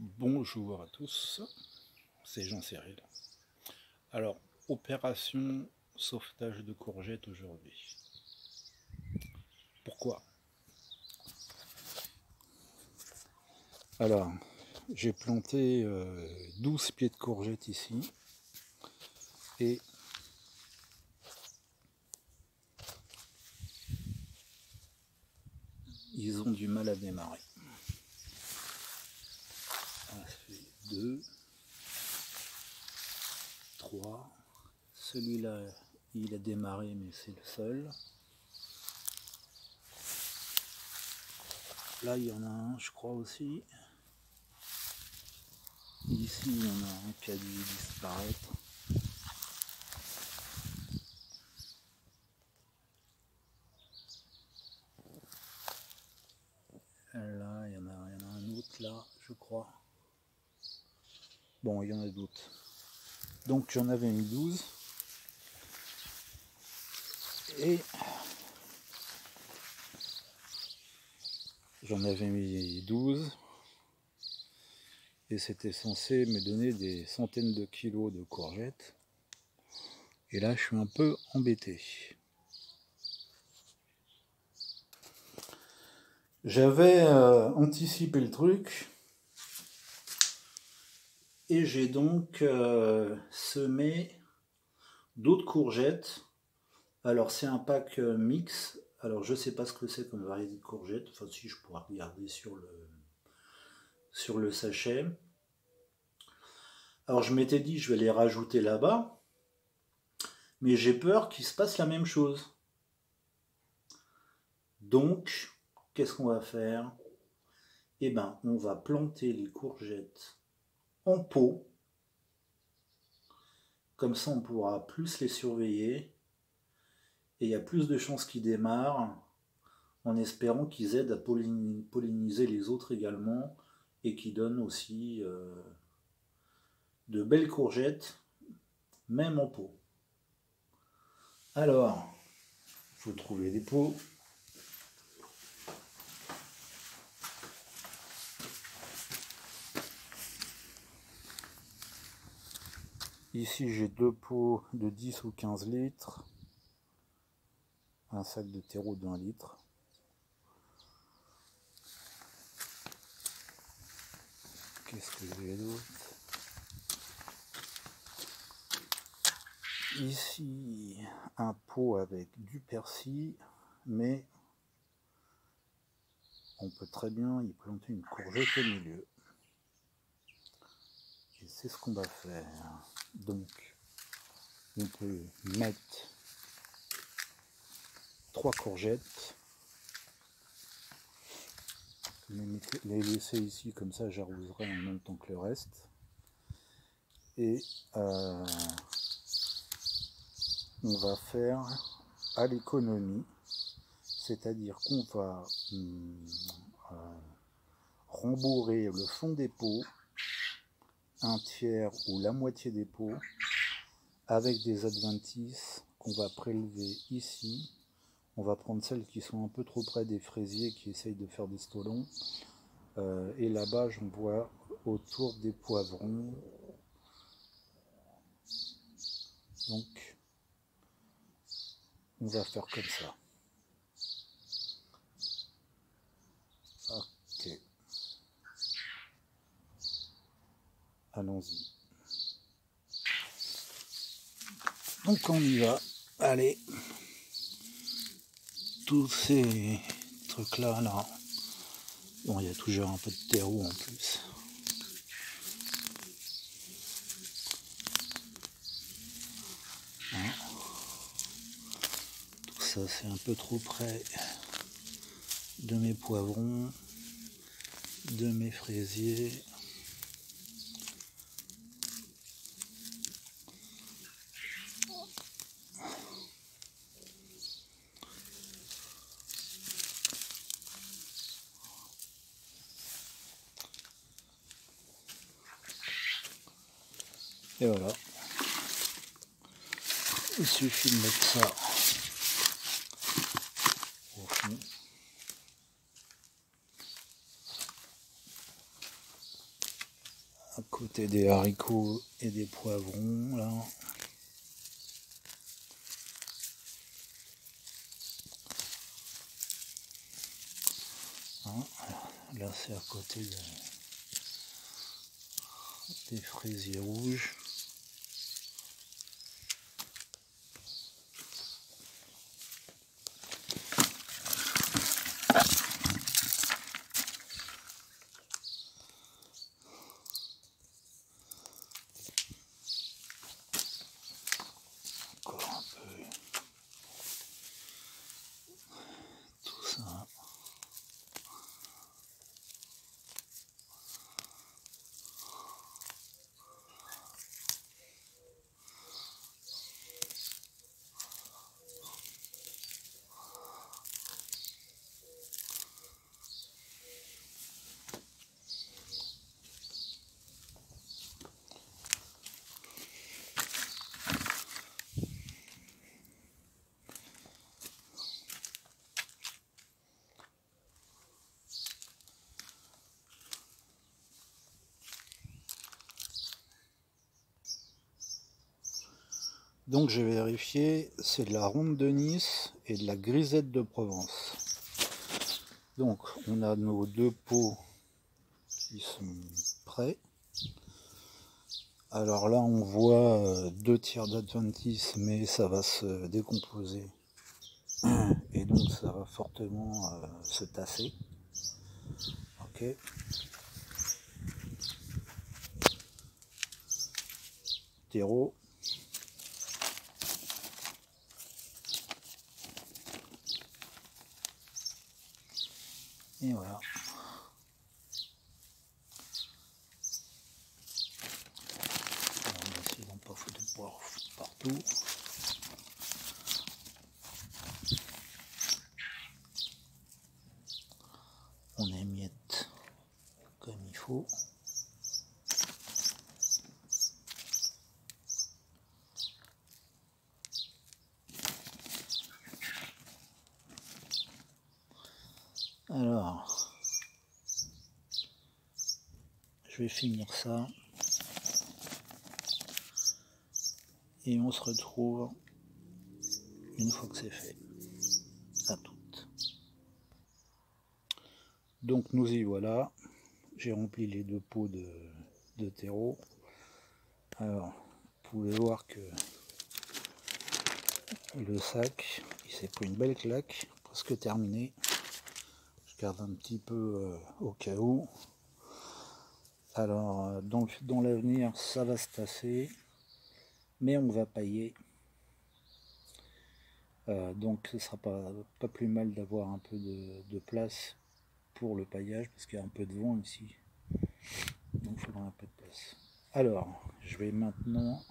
Bonjour à tous, c'est Jean Cyril. Alors, opération sauvetage de courgettes aujourd'hui. Pourquoi? Alors, j'ai planté 12 pieds de courgettes ici et ils ont du mal à démarrer. Ça fait 2, 3, celui-là il a démarré mais c'est le seul. Là il y en a un je crois aussi. Ici il y en a un qui a dû disparaître. Là il y en a un autre là je crois. Bon il y en a d'autres. Donc j'en avais mis 12. Et j'en avais mis 12 et c'était censé me donner des centaines de kilos de courgettes. Et là, je suis un peu embêté. J'avais anticipé le truc et j'ai donc semé d'autres courgettes. Alors, c'est un pack mix. Alors, je sais pas ce que c'est comme variété de courgettes. Enfin, si je pourrais regarder sur le sachet. Alors, je m'étais dit, je vais les rajouter là-bas. Mais j'ai peur qu'il se passe la même chose. Donc, qu'est-ce qu'on va faire? Eh bien, on va planter les courgettes en pot. Comme ça, on pourra plus les surveiller. Et il y a plus de chances qu'ils démarrent, en espérant qu'ils aident à polliniser les autres également, et qu'ils donnent aussi de belles courgettes, même en pot. Alors, il faut trouver des pots. Ici, j'ai 2 pots de 10 ou 15 litres. Un sac de terreau d'1 litre. Qu'est-ce que j'ai d'autre? Ici, un pot avec du persil, mais on peut très bien y planter une courgette au milieu. Et c'est ce qu'on va faire. Donc, on peut mettre 3 courgettes, les laisser ici, comme ça j'arroserai en même temps que le reste. Et on va faire à l'économie, c'est-à-dire qu'on va rembourrer le fond des pots, un tiers ou la moitié des pots, avec des adventices qu'on va prélever ici. On va prendre celles qui sont un peu trop près des fraisiers qui essayent de faire des stolons. Et là-bas, j'en vois autour des poivrons. Donc, on va faire comme ça. Ok. Allons-y. Donc, on y va. Allez. Tous ces trucs-là, là. Bon, il y a toujours un peu de terreau en plus. Hein, tout ça, c'est un peu trop près de mes poivrons, de mes fraisiers. Et voilà. Il suffit de mettre ça au fond. à côté des haricots et des poivrons là. Hein, là c'est à côté des fraisiers rouges. Encore un peu tout ça. Donc j'ai vérifié, c'est de la ronde de Nice et de la grisette de Provence. Donc on a nos deux pots qui sont prêts. Alors là on voit 2 tiers d'Adventis, mais ça va se décomposer et donc ça va fortement se tasser. Ok. Terreau. Et voilà. Alors, on va essayer d'en pas foutre partout. On émiette comme il faut. Alors, je vais finir ça. Et on se retrouve une fois que c'est fait. À toutes. Donc nous y voilà. J'ai rempli les 2 pots de terreau. Alors, vous pouvez voir que le sac, il s'est pris une belle claque, presque terminé. Je garde un petit peu au cas où. Alors, donc dans l'avenir, ça va se tasser, mais on va pailler. Donc ce sera pas plus mal d'avoir un peu de place pour le paillage, parce qu'il y a un peu de vent ici. Donc il faudra un peu de place. Alors, je vais maintenant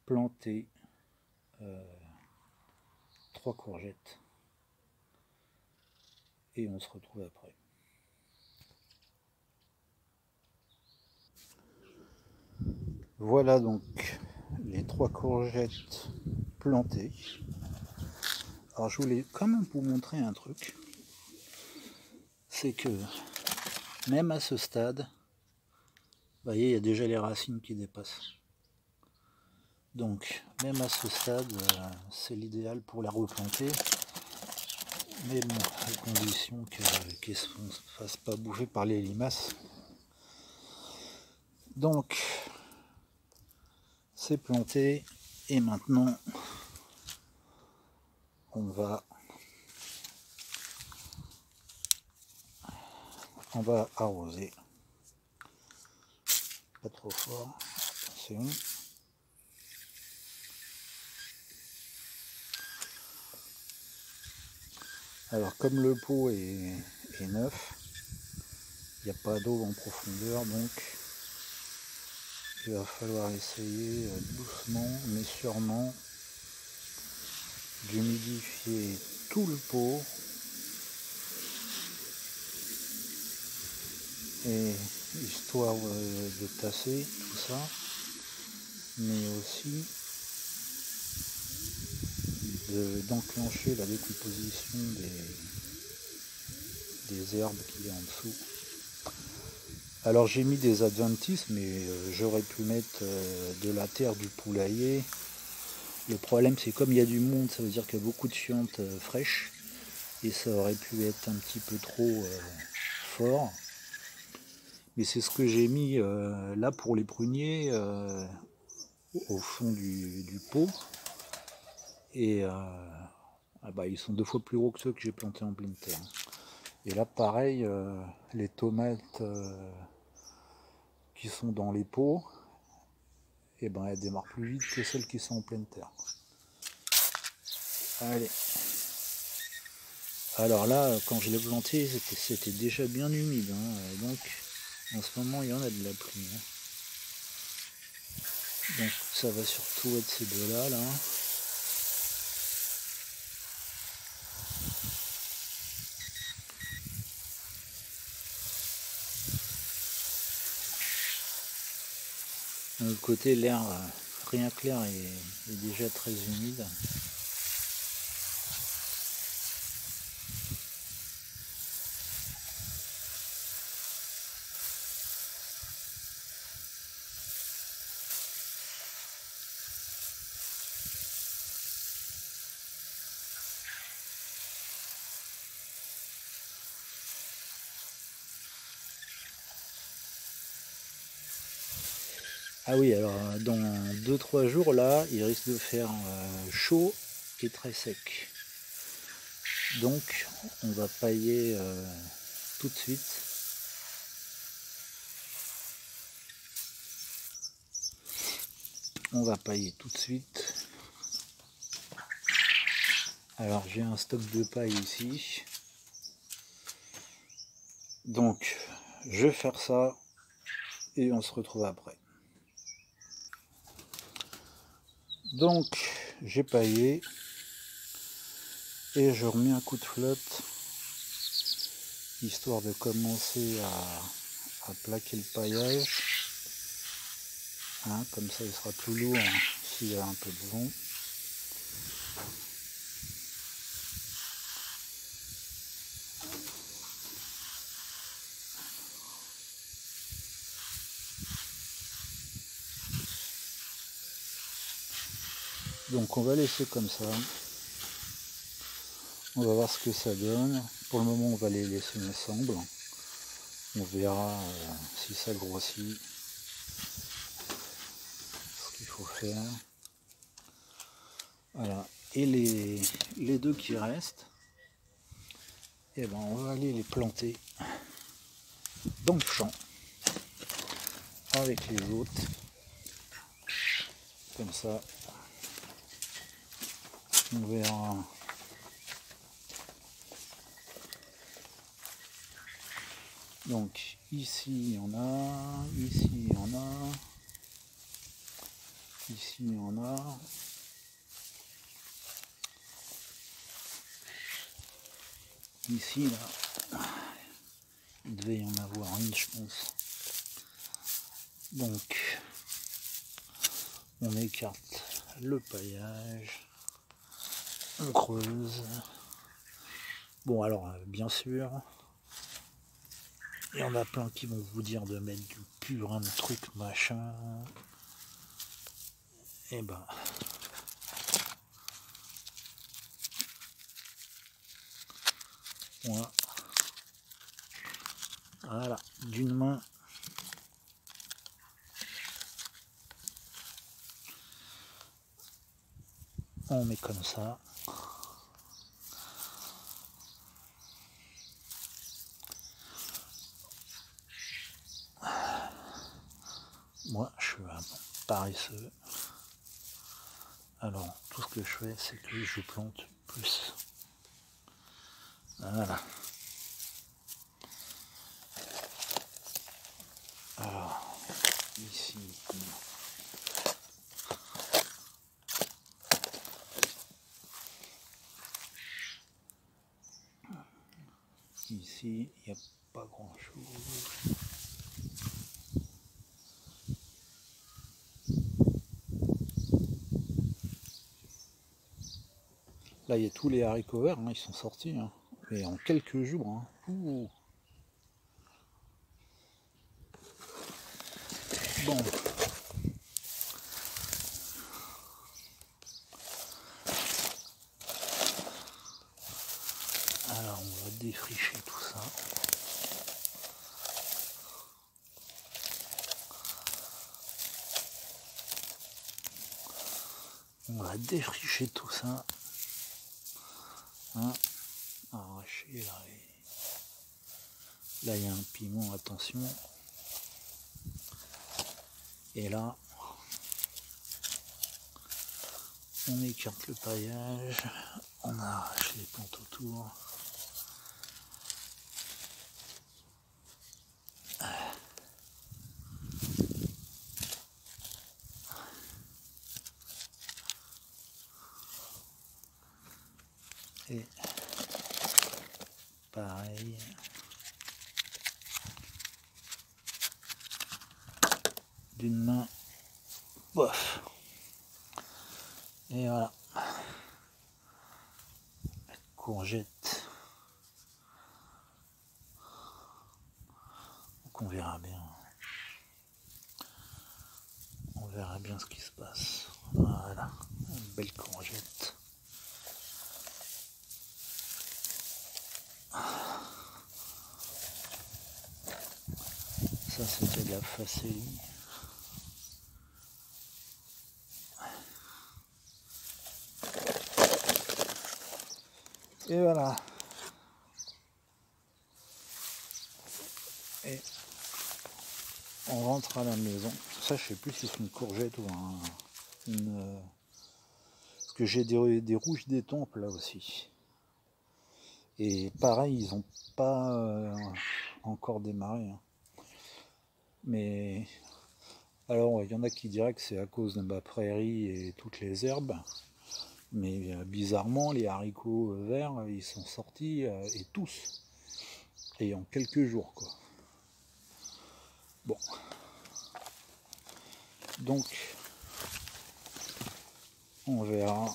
planter 3 courgettes. Et on se retrouve après. Voilà donc les 3 courgettes plantées. Alors je voulais quand même vous montrer un truc. C'est que même à ce stade, vous voyez, il y a déjà les racines qui dépassent. Donc même à ce stade, c'est l'idéal pour la replanter. Mais bon, à condition qu'elles ne se fassent pas bouffer par les limaces. Donc c'est planté et maintenant on va arroser. Pas trop fort, attention. Alors comme le pot est neuf, il n'y a pas d'eau en profondeur, donc il va falloir essayer doucement mais sûrement d'humidifier tout le pot et histoire de tasser tout ça, mais aussi d'enclencher la décomposition des herbes qu'il y a en dessous. Alors j'ai mis des adventices, mais j'aurais pu mettre de la terre du poulailler. Le problème c'est comme il y a du monde, ça veut dire qu'il y a beaucoup de fientes fraîches. Et ça aurait pu être un petit peu trop fort. Mais c'est ce que j'ai mis là pour les pruniers au fond du pot. Et ah bah, ils sont 2 fois plus gros que ceux que j'ai plantés en pleine terre. Et là pareil, les tomates qui sont dans les pots, et ben elles démarrent plus vite que celles qui sont en pleine terre. Allez. Alors là, quand je l'ai planté, c'était déjà bien humide. Hein, donc en ce moment il y en a de la pluie. Hein. Donc ça va surtout être ces deux-là. Là. De l'autre côté, l'air, rien que l'air est déjà très humide. Ah oui, alors dans 2-3 jours, là, il risque de faire chaud et très sec. Donc, on va pailler tout de suite. On va pailler tout de suite. Alors, j'ai un stock de paille ici. Donc, je vais faire ça et on se retrouve après. Donc, j'ai paillé et je remets un coup de flotte histoire de commencer à plaquer le paillage. Hein, comme ça, il sera plus lourd s'il y a un peu de vent. Donc on va laisser comme ça. On va voir ce que ça donne. Pour le moment, on va les laisser ensemble. On verra si ça grossit. Ce qu'il faut faire. Voilà. Et les deux qui restent, eh ben, on va aller les planter dans le champ avec les autres. Comme ça, on verra. Donc ici il y en a, ici il y en a, ici il y en a. Ici là, il devait y en avoir une je pense. Donc on écarte le paillage, on creuse. Bon alors bien sûr, il y en a plein qui vont vous dire de mettre du purin, de truc machin. Et ben voilà, d'une main. On met comme ça. Moi, je suis un paresseux. Alors, tout ce que je fais, c'est que je plante plus. Voilà. Alors, ici. Ici, il n'y a pas grand chose. Là, il y a tous les haricots verts, hein, ils sont sortis. Hein. Mais en quelques jours. Hein. Ouh. Bon. Alors on va défricher tout ça. On va défricher tout ça. Hein, arracher là. Là il y a un piment, attention. Et là, on écarte le paillage, on arrache les plantes autour. Et pareil. D'une main, bof. Et voilà. La courgette. Donc on verra bien. On verra bien ce qui se passe. Voilà. Une belle courgette. Ça c'était de la facélie. Et voilà. Et on rentre à la maison. Ça, je sais plus si c'est une courgette ou une. Parce que j'ai des rouges d'étampes là aussi. Et pareil, ils n'ont pas encore démarré. Hein. Mais alors, il y en a qui diraient que c'est à cause de ma prairie et toutes les herbes. Mais bizarrement, les haricots verts, ils sont sortis et tous. Et en quelques jours, quoi. Bon. Donc, on verra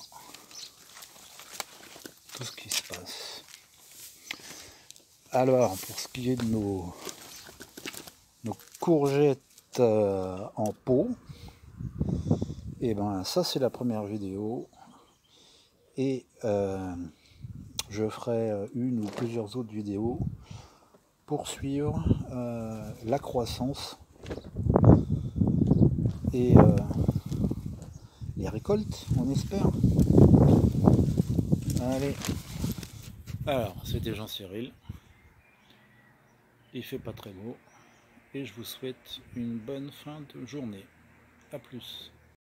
tout ce qui se passe. Alors, pour ce qui est de nos courgettes en pot, et ben ça c'est la première vidéo. Et je ferai une ou plusieurs autres vidéos pour suivre la croissance et les récoltes, on espère. Allez. Alors, c'était Jean-Cyril. Il fait pas très beau. Et je vous souhaite une bonne fin de journée. A plus.